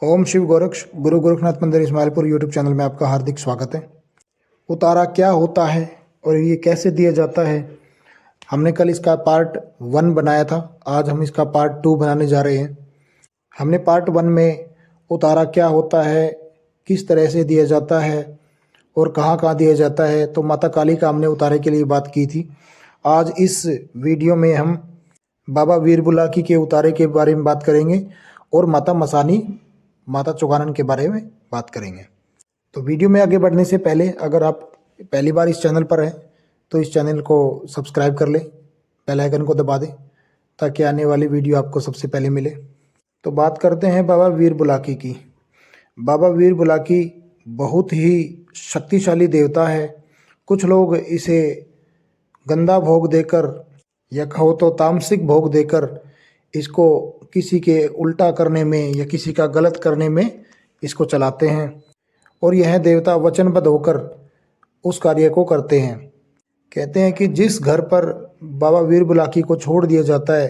ओम शिव गोरक्ष गुरु गोरखनाथ मंदिर Ismailpur YouTube channel में आपका हार्दिक स्वागत है। उतारा क्या होता है और ये कैसे दिया जाता है, हमने कल इसका पार्ट 1 बनाया था। आज हम इसका पार्ट 2 बनाने जा रहे हैं। हमने पार्ट 1 में उतारा क्या होता है, किस तरह से दिया जाता है और कहाँ कहाँ दिया जाता है, तो माता काली का हमने उतारे के लिए बात की थी। आज इस वीडियो में हम बाबा वीर बुलाकी के उतारे के बारे में बात करेंगे और माता मसानी माता चौगानन के बारे में बात करेंगे। तो वीडियो में आगे बढ़ने से पहले अगर आप पहली बार इस चैनल पर हैं तो इस चैनल को सब्सक्राइब कर लें, बेल आइकन को दबा दें ताकि आने वाली वीडियो आपको सबसे पहले मिले। तो बात करते हैं बाबा वीर बुलाकी की। बाबा वीर बुलाकी बहुत ही शक्तिशाली देवता है। कुछ लोग इसे गंदा भोग देकर या कहो तो तामसिक भोग देकर इसको किसी के उल्टा करने में या किसी का गलत करने में इसको चलाते हैं और यह देवता वचनबद्ध होकर उस कार्य को करते हैं। कहते हैं कि जिस घर पर बाबा वीर बुलाकी को छोड़ दिया जाता है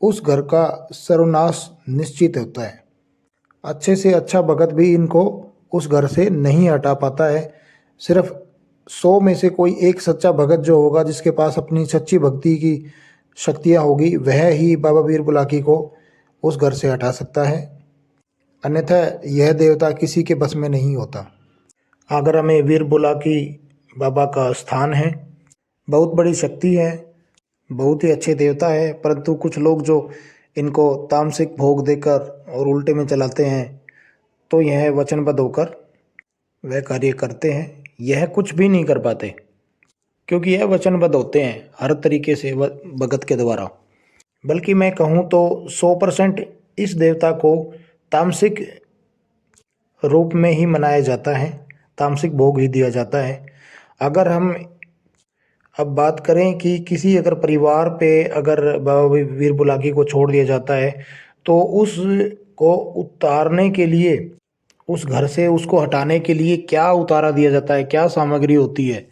उस घर का सर्वनाश निश्चित होता है। अच्छे से अच्छा भगत भी इनको उस घर से नहीं हटा पाता है। सिर्फ 100 में से कोई एक सच्चा भगत जो होगा, जिसके पास अपनी सच्ची भक्ति की शक्तियाँ होगी, वह ही बाबा वीर बुलाकी को उस घर से हटा सकता है। अन्यथा यह देवता किसी के बस में नहीं होता। आगरा में वीर बुलाकी बाबा का स्थान है। बहुत बड़ी शक्ति है, बहुत ही अच्छे देवता है, परंतु कुछ लोग जो इनको तामसिक भोग देकर और उल्टे में चलाते हैं तो यह वचनबद्ध होकर वह कार्य करते हैं। यह कुछ भी नहीं कर पाते क्योंकि यह वचनबद्ध होते हैं हर तरीके से भगत के द्वारा। बल्कि मैं कहूँ तो 100% इस देवता को तामसिक रूप में ही मनाया जाता है, तामसिक भोग ही दिया जाता है। अगर हम अब बात करें कि किसी अगर परिवार पे अगर बाबा वीर बुलाकी को छोड़ दिया जाता है तो उसको उतारने के लिए, उस घर से उसको हटाने के लिए क्या उतारा दिया जाता है, क्या सामग्री होती है,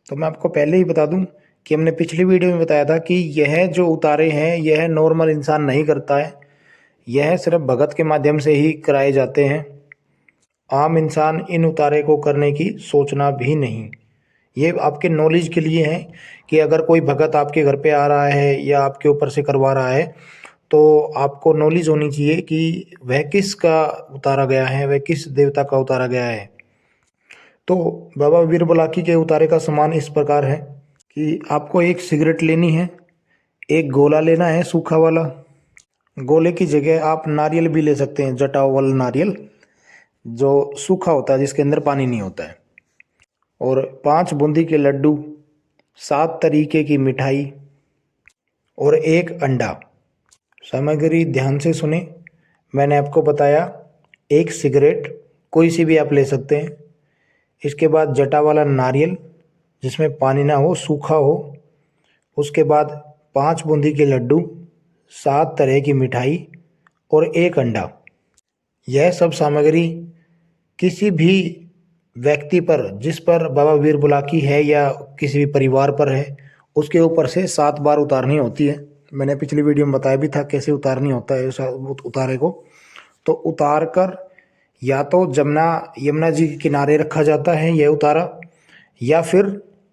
तो मैं आपको पहले ही बता दूं कि हमने पिछली वीडियो में बताया था कि यह जो उतारे हैं यह नॉर्मल इंसान नहीं करता है, यह सिर्फ भगत के माध्यम से ही कराए जाते हैं। आम इंसान इन उतारे को करने की सोचना भी नहीं। ये आपके नॉलेज के लिए है कि अगर कोई भगत आपके घर पे आ रहा है या आपके ऊपर से करवा रहा है तो आपको नॉलेज होनी चाहिए कि वह किसका उतारा गया है, वह किस देवता का उतारा गया है। तो बाबा वीर बुलाकी के उतारे का सामान इस प्रकार है कि आपको एक सिगरेट लेनी है, एक गोला लेना है सूखा वाला। गोले की जगह आप नारियल भी ले सकते हैं, जटा वाला नारियल जो सूखा होता है, जिसके अंदर पानी नहीं होता है, और 5 बूंदी के लड्डू, 7 तरीके की मिठाई और 1 अंडा। सामग्री ध्यान से सुने, मैंने आपको बताया एक सिगरेट कोई सी भी आप ले सकते हैं, इसके बाद जटा वाला नारियल जिसमें पानी ना हो, सूखा हो, उसके बाद 5 बूंदी के लड्डू, 7 तरह की मिठाई और 1 अंडा। यह सब सामग्री किसी भी व्यक्ति पर, जिस पर बाबा वीर बुलाकी है या किसी भी परिवार पर है, उसके ऊपर से 7 बार उतारनी होती है। मैंने पिछली वीडियो में बताया भी था कैसे उतारनी होता है उस उतारे को। तो उतार कर या तो यमुना जी के किनारे रखा जाता है यह उतारा, या फिर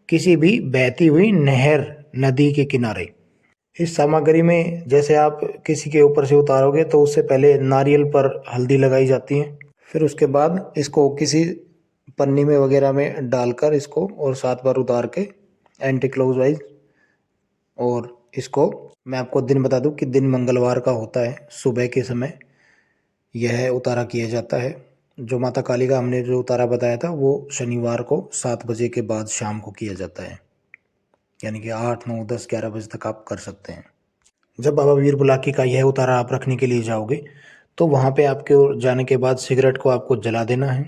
किसी भी बहती हुई नहर, नदी के किनारे। इस सामग्री में जैसे आप किसी के ऊपर से उतारोगे तो उससे पहले नारियल पर हल्दी लगाई जाती है, फिर उसके बाद इसको किसी पन्नी में वगैरह में डालकर इसको और 7 बार उतार के एंटी क्लॉकवाइज। और इसको मैं आपको दिन बता दूं कि दिन मंगलवार का होता है, सुबह के समय यह उतारा किया जाता है। जो माता काली का हमने जो उतारा बताया था वो शनिवार को 7 बजे के बाद शाम को किया जाता है, यानी कि 8, 9, 10, 11 बजे तक आप कर सकते हैं। जब बाबा वीर बुलाकी का यह उतारा आप रखने के लिए जाओगे तो वहाँ पे आपके जाने के बाद सिगरेट को आपको जला देना है।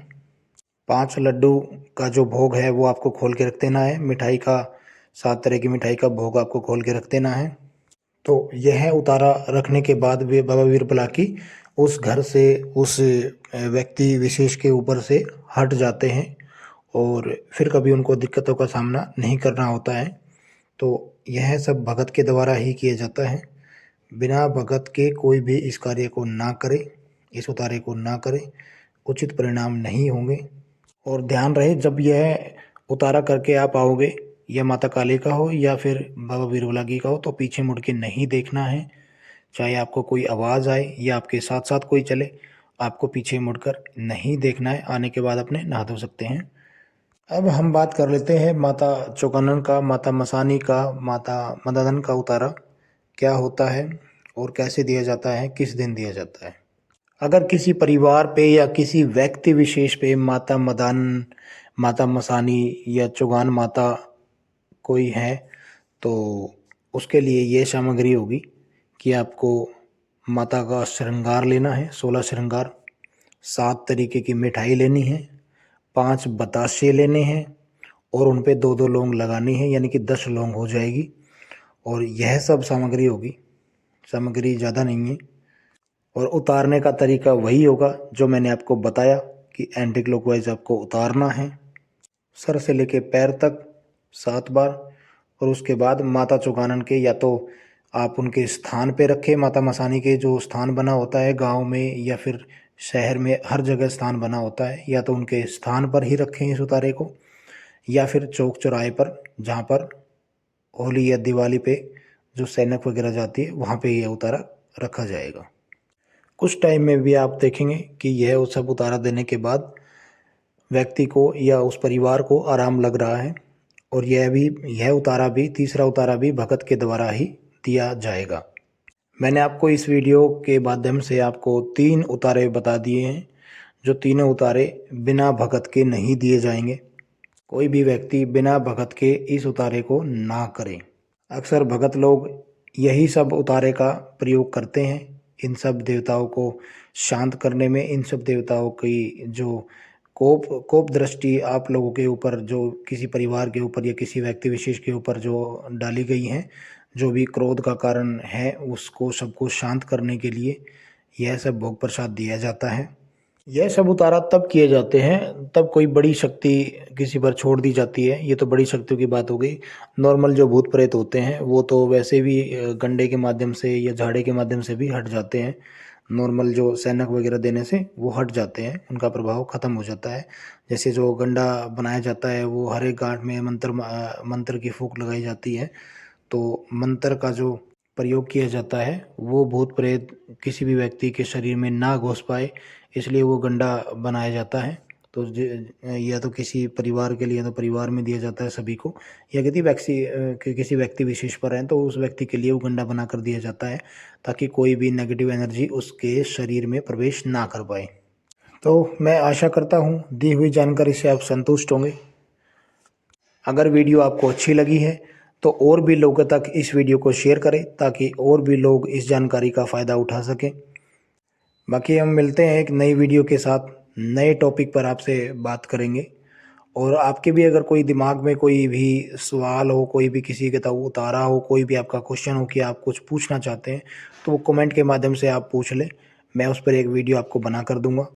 5 लड्डू का जो भोग है वो आपको खोल के रख देना है। मिठाई का 7 तरह की मिठाई का भोग आपको खोल के रख देना है। तो यह उतारा रखने के बाद वे बाबा वीर बुलाकी उस घर से, उस व्यक्ति विशेष के ऊपर से हट जाते हैं और फिर कभी उनको दिक्कतों का सामना नहीं करना होता है। तो यह सब भगत के द्वारा ही किया जाता है। बिना भगत के कोई भी इस कार्य को ना करे, इस उतारे को ना करें, उचित परिणाम नहीं होंगे। और ध्यान रहे, जब यह उतारा करके आप आओगे, या माता काली का हो या फिर बाबा बिरबलागी का हो, तो पीछे मुड़ के नहीं देखना है। चाहे आपको कोई आवाज़ आए या आपके साथ साथ कोई चले, आपको पीछे मुड़कर नहीं देखना है। आने के बाद अपने नहा धो सकते हैं। अब हम बात कर लेते हैं माता चौकानन का, माता मसानी का, माता मदानन का उतारा क्या होता है और कैसे दिया जाता है, किस दिन दिया जाता है। अगर किसी परिवार पे या किसी व्यक्ति विशेष पे माता मदान, माता मसानी या चौगान माता कोई है, तो उसके लिए ये सामग्री होगी कि आपको माता का श्रृंगार लेना है, 16 श्रृंगार, 7 तरीके की मिठाई लेनी है, 5 बताशे लेने हैं और उन पे 2-2 लौंग लगानी है, यानी कि 10 लौंग हो जाएगी। और यह सब सामग्री होगी, सामग्री ज़्यादा नहीं है। और उतारने का तरीका वही होगा जो मैंने आपको बताया कि एंटी क्लॉकवाइज आपको उतारना है, सर से लेके पैर तक 7 बार। और उसके बाद माता चौगानन के या तो आप उनके स्थान पे रखें, माता मसानी के जो स्थान बना होता है गांव में या फिर शहर में, हर जगह स्थान बना होता है, या तो उनके स्थान पर ही रखें इस उतारे को, या फिर चौक चौराहे पर जहाँ पर होली या दिवाली पे जो सैनिक वगैरह जाती है वहाँ पे यह उतारा रखा जाएगा। कुछ टाइम में भी आप देखेंगे कि यह सब उतारा देने के बाद व्यक्ति को या उस परिवार को आराम लग रहा है। और यह उतारा भी, तीसरा उतारा भी भगत के द्वारा ही दिया जाएगा। मैंने आपको इस वीडियो के माध्यम से आपको 3 उतारे बता दिए हैं, जो तीनों उतारे बिना भगत के नहीं दिए जाएंगे। कोई भी व्यक्ति बिना भगत के इस उतारे को ना करे। अक्सर भगत लोग यही सब उतारे का प्रयोग करते हैं, इन सब देवताओं को शांत करने में, इन सब देवताओं की जो कोप दृष्टि आप लोगों के ऊपर, जो किसी परिवार के ऊपर या किसी व्यक्ति विशेष के ऊपर जो डाली गई हैं, जो भी क्रोध का कारण है, उसको सबको शांत करने के लिए यह सब भोग प्रसाद दिया जाता है। यह सब उतारा तब किए जाते हैं तब कोई बड़ी शक्ति किसी पर छोड़ दी जाती है। ये तो बड़ी शक्तियों की बात हो गई। नॉर्मल जो भूत प्रेत होते हैं वो तो वैसे भी गंडे के माध्यम से या झाड़े के माध्यम से भी हट जाते हैं। नॉर्मल जो सैनक वगैरह देने से वो हट जाते हैं, उनका प्रभाव ख़त्म हो जाता है। जैसे जो गंडा बनाया जाता है वो हर एक गांठ में मंत्र की फूंक लगाई जाती है, तो मंत्र का जो प्रयोग किया जाता है वो भूत प्रेत किसी भी व्यक्ति के शरीर में ना घुस पाए, इसलिए वो गंडा बनाया जाता है। तो या तो किसी परिवार के लिए, या तो परिवार में दिया जाता है सभी को, या किसी व्यक्ति विशेष पर है तो उस व्यक्ति के लिए वो गंडा बना कर दिया जाता है, ताकि कोई भी नेगेटिव एनर्जी उसके शरीर में प्रवेश ना कर पाए। तो मैं आशा करता हूँ दी हुई जानकारी से आप संतुष्ट होंगे। अगर वीडियो आपको अच्छी लगी है तो और भी लोगों तक इस वीडियो को शेयर करें, ताकि और भी लोग इस जानकारी का फ़ायदा उठा सकें। बाकी हम मिलते हैं एक नई वीडियो के साथ, नए टॉपिक पर आपसे बात करेंगे। और आपके भी अगर कोई दिमाग में कोई भी सवाल हो, कोई भी किसी के ताऊ उतारा हो, कोई भी आपका क्वेश्चन हो कि आप कुछ पूछना चाहते हैं, तो वो कमेंट के माध्यम से आप पूछ लें, मैं उस पर एक वीडियो आपको बना कर दूंगा।